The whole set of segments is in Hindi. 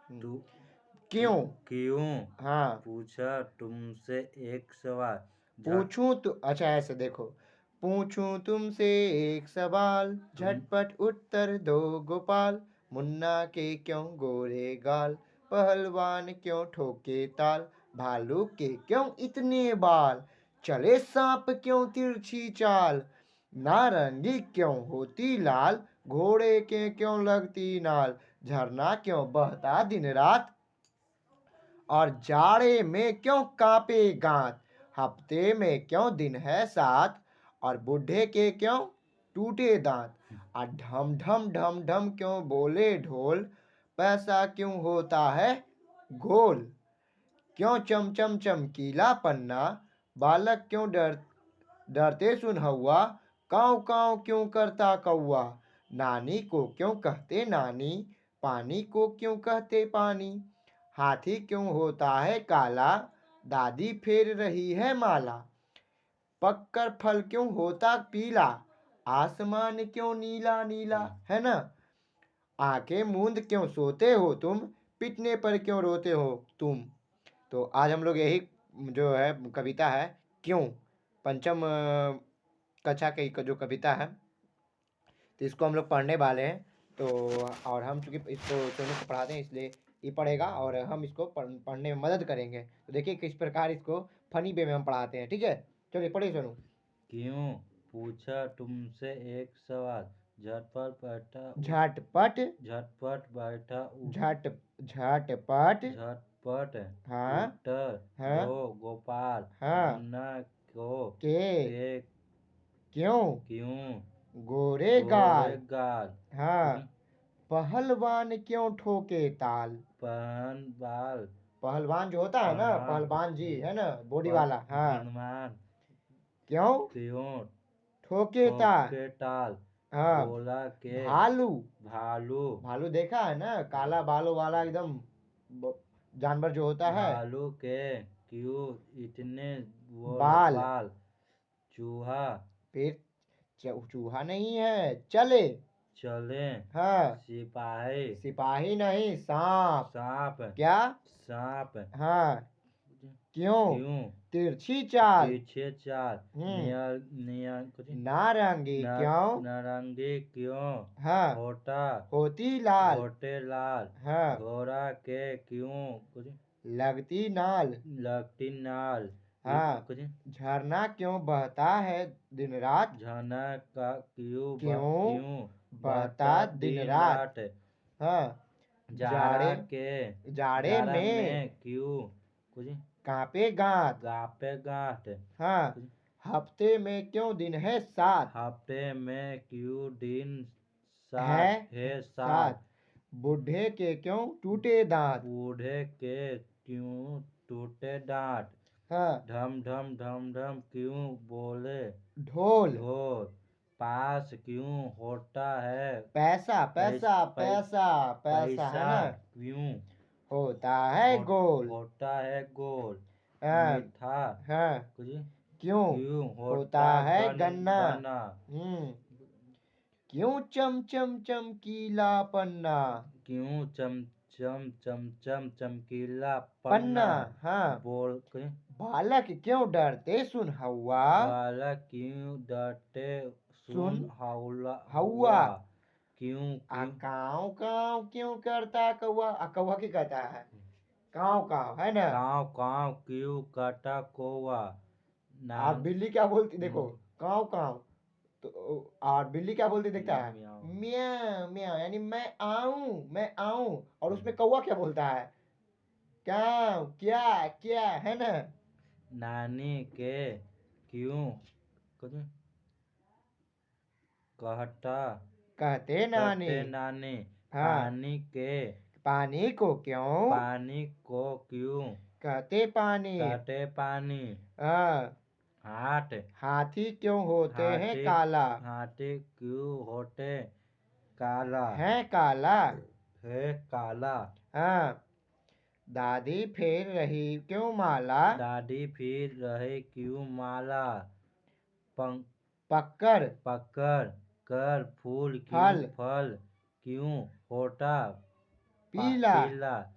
तू क्यों? क्यों हाँ, पूछा तुमसे एक सवाल। पूछूं तो अच्छा ऐसे देखो, पूछूं तुमसे एक सवाल, तुम झटपट उत्तर दो गोपाल। मुन्ना के क्यों गोरे गाल, पहलवान क्यों ठोके ताल, भालू के क्यों इतने बाल, चले सांप क्यों तिरछी चाल, नारंगी क्यों होती लाल, घोड़े के क्यों लगती नाल, झरना क्यों बहता दिन रात, और जाड़े में क्यों कांपे गांठ, हफ्ते में क्यों दिन है सात, और बूढ़े के क्यों टूटे दांत, और ढम ढम ढम ढम क्यों बोले ढोल, पैसा क्यों होता है गोल, क्यों चमचम चमकीला पन्ना, बालक क्यों डरते सुन हवा, काव काव क्यों करता कौआ, नानी को क्यों कहते नानी, पानी को क्यों कहते पानी, हाथी क्यों होता है काला, दादी फेर रही है माला, पककर फल क्यों होता पीला, आसमान क्यों नीला नीला, है ना, आंखें मूंद क्यों सोते हो तुम, पिटने पर क्यों रोते हो तुम। तो आज हम लोग यही जो है कविता है क्यों, पंचम कक्षा की जो कविता है, तो इसको हम लोग पढ़ने वाले हैं। तो और हम चूंकि इसको सोनू को पढ़ाते हैं इसलिए ये पढ़ेगा और हम इसको पढ़ने में मदद करेंगे। तो देखिए किस प्रकार इसको फनी वे में हम पढ़ाते हैं, ठीक है। चलिए पढ़िए सोनू। क्यों पूछा तुमसे एक सवाल, झटपट बैठा झटपट झटपट बैठा झट झटपट झटपट हाँ उत्तर हाँ दो गोपाल। हाँ मुन्ना को के के क्यों क्यों गोरे गोरे गाल, गाल, हाँ पहलवान क्यों ठोके ताल, पहन बाल, पहलवान जो होता है ना, पहलवान पहलवान जी है ना, बॉडी वाला, हाँ हनुमान क्यों क्यों ठोके ताल, ठोके टाल, हाँ बोला के भालू, भालू भालू देखा है ना, काला बालों वाला एकदम जानवर जो होता है, भालू के क्यों इतने वो बाल, बाल, चूहा फिर चूहा नहीं है, चले, चले, हाँ सिपाही सिपाही नहीं सांप, सांप क्या, सांप हाँ क्यों क्यों तिरछी चाल, पीछे चाल, नियर नियर कुछ नारंगी क्यों, नारंगी क्यों हाँ होटा होती लाल, होटे लाल, हाँ घोड़ा के क्यों कुछ लगती नाल, लगती नाल, हाँ कुछ झरना क्यों बहता है दिन रात, झरना का क्यों क्यों बहता बहता दिन दिन रात, रात, हाँ जाड़ा जाड़े के जाड़े जाड़ा में में क्यों कुछ कांपे गांठ, गापे गांठ, हाँ कुछ हफ्ते में क्यों दिन है सात, हफ्ते में क्यों दिन है सात है सात, सात बूढ़े के क्यों टूटे दांत, बूढ़े के क्यों टूटे डांट, हाँ ढम ढम ढम ढम क्यों बोले ढोल, ढोल, पास क्यों होता है पैसा पैसा पैसा पैसा है पैसा, ना, क्यों होता है गोल, होता है गोल, हाँ मीठा हाँ कुछ क्यों क्यों होता होता है गन्ना, गन्ना, क्यों चम चम चमकीला पन्ना, क्यों चम चम चम चम चमकीला पन्ना पन्ना, हाँ बोल के बालक क्यों डरते सुन हवा, बालक क्यों डरते सुन सुन हौला हवा, हुआ, क्यों आ क्यों काव काव क्यों करता कौआ, कौआ की कहता है काव काव, है ना। काव काव क्यों काटा कौवा, और नान बिल्ली क्या बोलती देखो, काव काव, तो और बिल्ली क्या बोलती देखता है, म्याऊं, म्याऊ म्याऊ, यानी मैं आऊं, और उसमें कौआ क्या बोलता है, क्या क्या क्या, है ना। नानी के क्यों कुछ कहता कहते नानी, कहते नानी, हाँ पानी के पानी को क्यों पानी को क्यों कहते पानी, कहते पानी, हाँ हाथ हाथी क्यों होते हैं हाथी काला, हाथी क्यों होते काला, है काला, है काला, हाँ दादी फेर रही क्यों माला, दादी फिर रहे क्यों माला, पंख पककर पकड़ कर फूल क्यों फल फल क्यों होता पीला। पीला।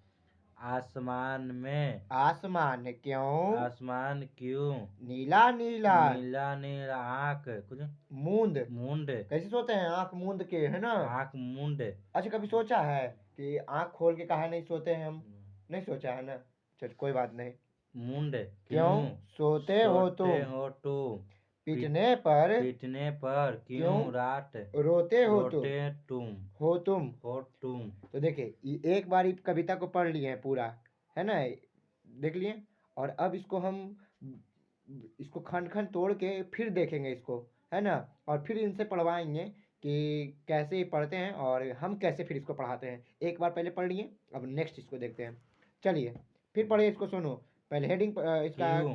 आसमान में आसमान क्यों आसमान क्यों नीला नीला। नीला नीला। आँख कुछ मूंद। मूंड। कैसे सोते हैं? आंख मूंद के, है ना? आँख मूंड। अच्छा, कभी सोचा है कि आंख खोल के काहे नहीं सोते हैं हम? नहीं सोचा है ना? चल कोई बात नहीं। मूंड। क्यों सोते हो सोते तुम? हो तुम पीटने पर पीटने पर क्यों क्यों रात रोते हो तुम? रोते तुम हो तुम। हो तुम। तो देखिए, ये एक बार कविता को पढ़ लिए हैं पूरा, है ना? देख लिए। और अब इसको खंड खंड तोड़ के फिर देखेंगे इसको, है ना? और फिर इनसे पढ़वाएंगे कि कैसे ये पढ़ते हैं और हम कैसे फिर इसको पढ़ाते हैं। एक बार पहले पढ़ लिए, अब नेक्स्ट इसको देखते हैं। चलिए फिर पढ़िए इसको, सुनो। पहले हेडिंग इसका क्यों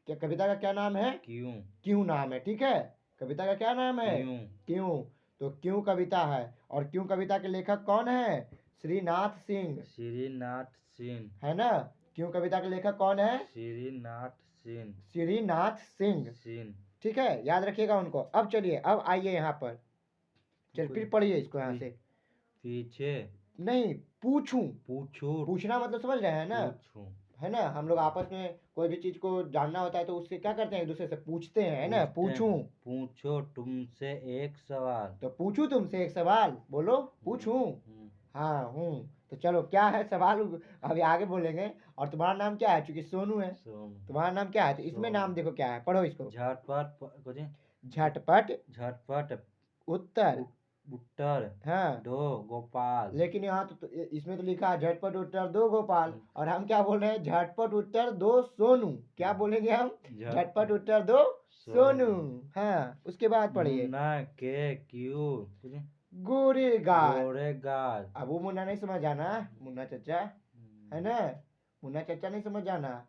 क्या, कविता का क्या नाम है? क्यों क्यों नाम है, ठीक है? कविता का क्या नाम है? क्यों क्यों। तो क्यों कविता है। और क्यों कविता के लेखक कौन है? श्रीनाथ सिंह, श्रीनाथ सिंह। है ना? क्यों कविता के लेखक कौन है? श्रीनाथ सिंह। श्रीनाथ सिंह, सिंह। ठीक है? याद रखिएगा उनको। अब चलिए, अब आइए यहाँ पर। चल फिर पढ़िए इसको यहाँ से। पीछे नहीं, पूछूं। पूछू पूछना मतलब समझ रहे हैं ना? पूछू है ना? हम लोग आपस में कोई भी चीज को जानना होता है तो उससे क्या करते हैं? एक दूसरे से पूछते हैं, है ना? पूछूं। पूछो तुमसे एक सवाल। तो पूछूं तुमसे एक सवाल, बोलो। पूछूं। हाँ हूँ। तो चलो, क्या है सवाल अभी आगे बोलेंगे। और तुम्हारा नाम क्या है? चूंकि सोनू है, सोनू। तुम्हारा नाम क्या है? तो इसमें नाम देखो क्या है, पढ़ो इसको। झटपट कुछ झटपट झटपट उत्तर। उत्तर हाँ, दो गोपाल। लेकिन यहाँ तो इसमें तो लिखा है झटपट उत्तर दो गोपाल, और हम क्या बोल रहे हैं? झटपट उत्तर दो सोनू। क्या बोलेंगे हम? झटपट उत्तर दो सोनू। हाँ, उसके बाद पढ़िए। मुन्ना के क्यों कुछ गोरे गाल। गोरे गाल। अब वो मुन्ना नहीं समझ आना, मुन्ना चचा, है ना? मुन्ना चचा नहीं समझ आना।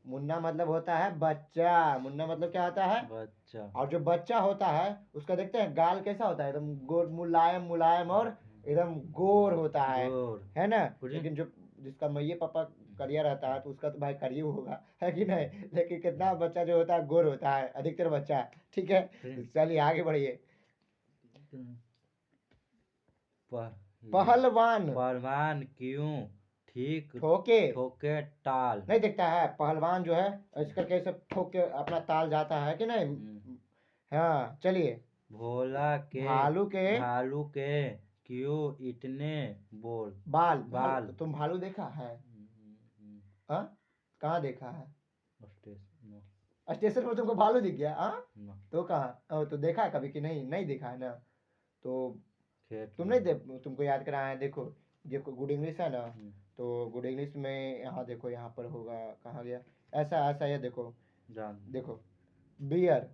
मुन्ना मतलब होता है बच्चा। मुन्ना मतलब क्या होता है? बच्चा। और जो बच्चा होता है उसका देखते हैं गाल कैसा होता है? एकदम गोर, मुलायम मुलायम और एकदम गोर होता गोर। है ना? कुछ लेकिन जो जिसका मैये पापा करिया रहता है तो उसका तो भाई करिए होगा, है कि नहीं? लेकिन कितना बच्चा जो होता है गोर होता है, अधिकतर बच्चा, ठीक है? तो चलिए आगे बढ़िए। पहलवान पहलवान क्यों ठीक ठोके ठोके ताल। नहीं देखता है? पहलवान जो है इसका कैसे ठोक के अपना ताल जाता है कि नहीं? हाँ, चलिए। भालू के भालू के क्यों इतने बोल बाल। बाल। तो तुम भालू देखा है? हाँ, कहाँ देखा है? स्टेशन पर तुमको भालू दिख गया? हाँ, तो कहाँ? तो देखा है कभी कि नहीं? नहीं देखा है ना? तो तुम नहीं तुमको याद कराया है। देखो, देखो गुड इंग्लिश है ना? तो गुड इंग्लिश में यहाँ देखो, यहाँ पर होगा, कहाँ गया? ऐसा ऐसा, ये देखो, देखो बियर,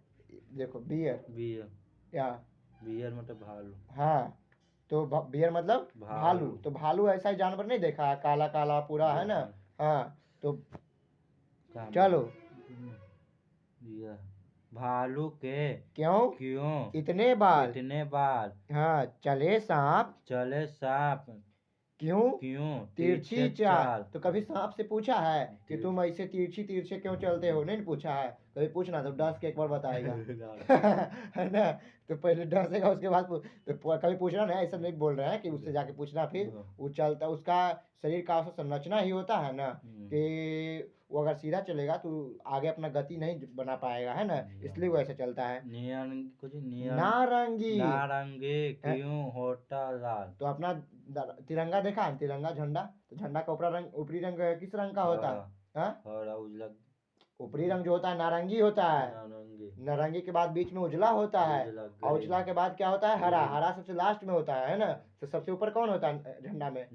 देखो बियर बियर। या बियर मतलब भालू। हाँ, तो बियर मतलब भालू। तो भालू ऐसा ही जानवर नहीं देखा है? काला काला पूरा, है ना? हाँ, तो चलो। भालू के क्यों क्यों इतने बाल? इतने बाल। हाँ, चले सांप चले सांप क्यों क्यों तिरछी चाल। तो कभी सांप से पूछा है कि तुम ऐसे तिरछी तिरछे क्यों चलते हो? नहीं पूछा है। कभी पूछना तो डस के एक बार बताएगा है ना? तो पहले डसेगा, उसके बाद तो कभी पूछना नहीं, ऐसा नहीं बोल रहे हैं कि उससे जाके पूछना। फिर वो चलता, उसका शरीर का संरचना ही होता है ना कि वो अगर सीधा चलेगा तो आगे अपना गति नहीं बना पाएगा, है ना? इसलिए वो ऐसे चलता है। नारंगी नारंगी क्यों होता लाल। तो अपना तिरंगा देखा है? तिरंगा झंडा, तो झंडा का ऊपरी रंग किस रंग का होता है? हाँ, हरा उजला। ऊपरी रंग जो होता है नारंगी होता है। नारंगी के बाद बीच में उजला होता है, और उजला के बाद क्या होता है? हरा। हरा सबसे लास्ट में होता है ना? तो सबसे ऊपर कौन होता है झंडा में?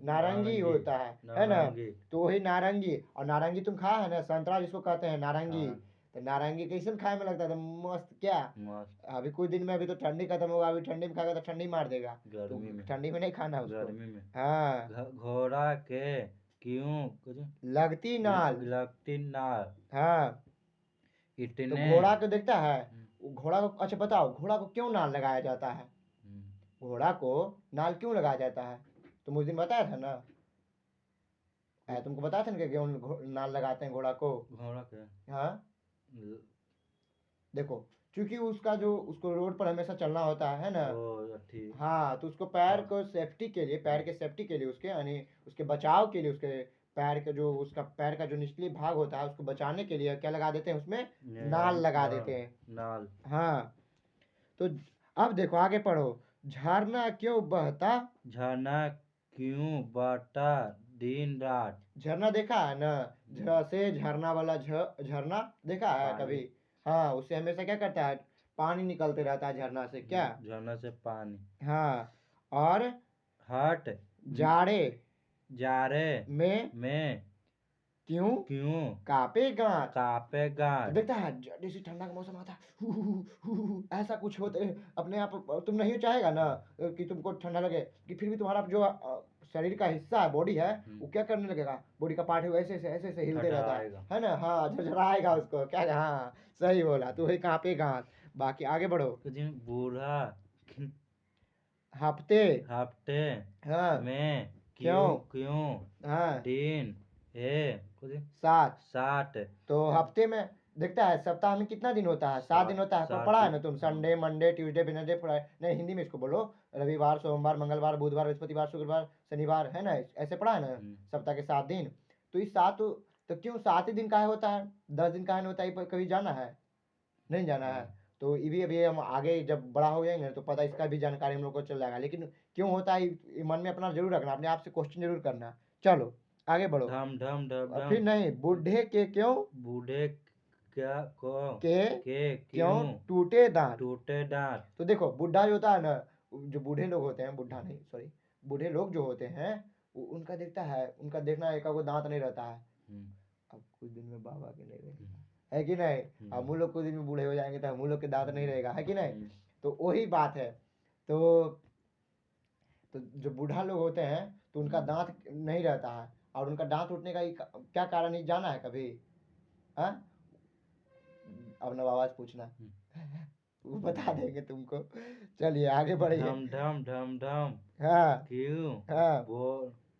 नारंगी होता है ना? तो वही नारंगी। और नारंगी तुम खाया है ना? संतरा जिसको कहते हैं नारंगी। तो नारंगी कैसे खाए में लगता है? मस्त क्या? अभी कुछ दिन में, अभी तो ठंडी खत्म होगा, अभी ठंडी में खाएगा तो ठंडी मार देगा। गर्मी में। ठंडी में नहीं खाना उसको। गर्मी में। हाँ, घोड़ा के क्यों कुछ लगती नाल। लगती नाल। हाँ, तो इतने घोड़ा को देखता है? घोड़ा को, अच्छा बताओ, घोड़ा को क्यों नाल लगाया जाता है? घोड़ा को नाल क्यों लगाया जाता है? तुम उस दिन बताया था ना? तुमको बताया था ना कि क्यों नाल लगाते हैं घोड़ा को? घोड़ा के। हाँ, देखो, क्योंकि उसको रोड पर हमेशा चलना होता है ना। ओ ठीक। हाँ, तो उसको पैर हाँ। को सेफ्टी के लिए, पैर के सेफ्टी के लिए, उसके यानी उसके बचाव के लिए, उसके पैर के जो उसका पैर का जो निचली भाग होता है उसको बचाने के लिए क्या लगा देते हैं उसमें, नाल लगा देते हैं। नाल। हाँ, तो अब देखो आगे पढ़ो। झरना क्यों बहता, झरना क्यों बहता दिन रात। झरना देखा है ना, झ से झरना वाला झरना देखा है पानी। कभी। हाँ, उससे हमेशा क्या करता है, पानी निकलते रहता है झरना से, क्या। झरना से पानी। हाँ, और हट जाड़े जाड़े में में क्यों क्यों कापे गांठ। कापेगा। तो देखता है जैसे ठंडा का मौसम आता है, ऐसा कुछ होते अपने आप, तुम नहीं चाहेगा ना कि तुमको ठंडा लगे, कि फिर भी तुम्हारा जो शरीर का हिस्सा है, बॉडी है, वो क्या करने लगेगा, बॉडी का पार्ट है वो ऐसे ऐसे हिलते रहता थरथराएगा। है ना। हाँ, झरझराएगा उसको, क्या, हाँ सही बोला, तो वही कांपे गांठ। बाकी आगे बढ़ो। बूढ़ा हफ्ते हफ्ते हाँ में क्यों क्यों हाँ दिन है सात। 7। तो हफ्ते में देखता है सप्ताह में कितना दिन होता है, 7 दिन होता है। पढ़ा है ना तुम, Sunday Monday Tuesday Wednesday Friday, नहीं हिंदी में इसको बोलो, रविवार सोमवार मंगलवार बुधवार बृहस्पतिवार शुक्रवार शनिवार, है ना, ऐसे पढ़ा है ना, सप्ताह के 7 दिन। तो इस सात, तो क्यों 7 ही दिन का होता है, 10 दिन का नहीं होता है, कभी जाना है, नहीं जाना है। तो ये भी अभी हम आगे जब बड़ा हो जाएंगे तो पता इसका भी जानकारी हम लोग को चल जाएगा, लेकिन क्यों होता है ये मन में अपना जरूर रखना, अपने आप से क्वेश्चन जरूर करना। चलो आगे बढ़ो। ढम ढम ढम और ढम। फिर नहीं, बूढ़े के क्यों बूढ़े क्या को के क्यों क्यों टूटे दांत। टूटे दांत। तो देखो बुढ़ा जो होता है ना, जो बूढ़े लोग होते हैं, बुढ़ा नहीं सॉरी, बूढ़े लोग जो होते हैं उनका देखता है, उनका देखना एक को दांत नहीं रहता है। अब कुछ दिन में बाबा के नहीं रहेगा, है कि नहीं, हम लोग कुछ दिन में बूढ़े हो जाएंगे तो हम लोग के दांत नहीं रहेगा, है कि नहीं। तो वही बात है। तो जो बूढ़ा लोग होते हैं तो उनका दांत नहीं रहता है, और उनका दांत टूटने का क्या कारण है जाना है कभी, हाँ, अब ना आवाज पूछना, वो बता देंगे तुमको। चलिए आगे बढ़िए। ढम ढम ढम ढम हाँ क्यों हाँ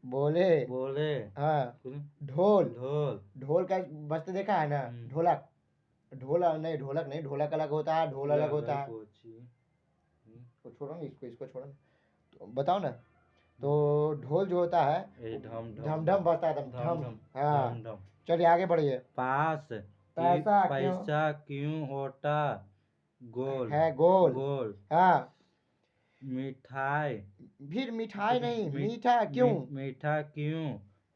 बोले बोले हाँ ढोल, ढोल। ढोल का बजते देखा है ना, ढोलक, ढोलक नहीं, ढोलक अलग होता है, ढोल अलग होता है। तो छोड़ो ना इसको, छोड़ो ना, तो बताओ ना। तो ढोल जो होता है ढम ढम ढम बजता है, एकदम ढम। हाँ, ढम। चलिए आगे बढ़िए। पास पैसा क्यों होता गोल है गोल। गोल। हाँ, मिठाई फिर मिठाई नहीं, मीठा क्यों मीठा क्यों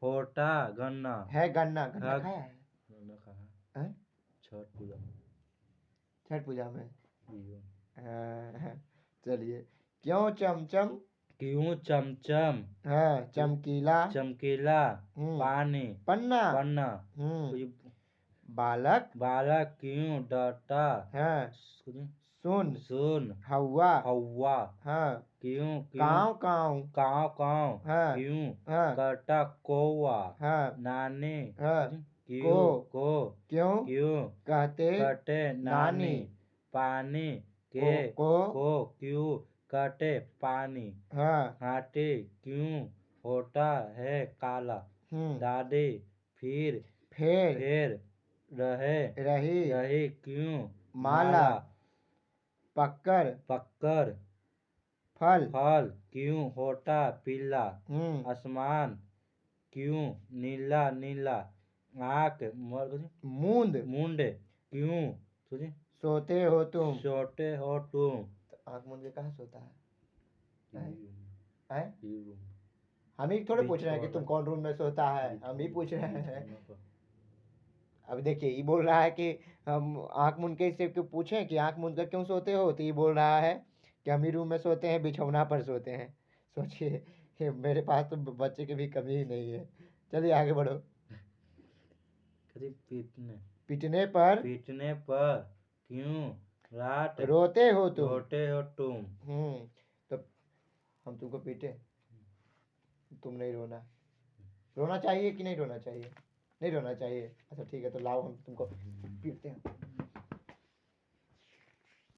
होता गन्ना। है गन्ना, गन्ना हाँ, खाया है, गन्ना कहा हैं? छठ पूजा में। छठ पूजा में। इयो। हाँ, चलिए। क्यों चमचम, क्यों चमचम हाँ चमकीला, चमकीला हम्म पानी पन्ना, पन्ना। बालक, बालक क्यों डरता हाँ सुन, सुन हवा, हवा। हाँ क्यों काव काव, काव काव हाँ क्यों हाँ करता कौवा। हाँ नानी हाँ क्यों को क्यों क्यों कहते कटे नानी। पानी के को क्यों कटे पानी। हाँ हाथी क्यों होता है काला। दादी फिर फिर रही क्यों माला, पक्कर पक्कर। फल, फल क्यों होता पीला। हम्म आसमान क्यों नीला नीला। आँख मूंद मुंड क्यों सोते हो तुम। सोते हो तुम। तो आँख मूंद के कहाँ सोता है, ये हैं? रूम। हम ही थोड़े पूछ रहे हैं कि तुम कौन रूम में सोता है, हम ही पूछ रहे हैं। अब देखिए ये बोल रहा है कि हम आँख मूंद के इससे क्यों पूछें कि आँख मूंद कर क्यों सोते हो, तो ये बोल रहा है कि हम ही रूम में सोते हैं, बिछौना पर सोते हैं। सोचिए, ये मेरे पास तो बच्चे की भी कमी ही नहीं है। चलिए आगे बढ़ो। पीटने पीटने पर क्यों रात रोते हो तुम। रोते हो तुम। तो हम तुमको पीटे, तुम नहीं रोना, रोना चाहिए कि नहीं रोना चाहिए, नहीं रोना चाहिए। अच्छा ठीक है, तो लाओ हम तुमको पीटते हैं।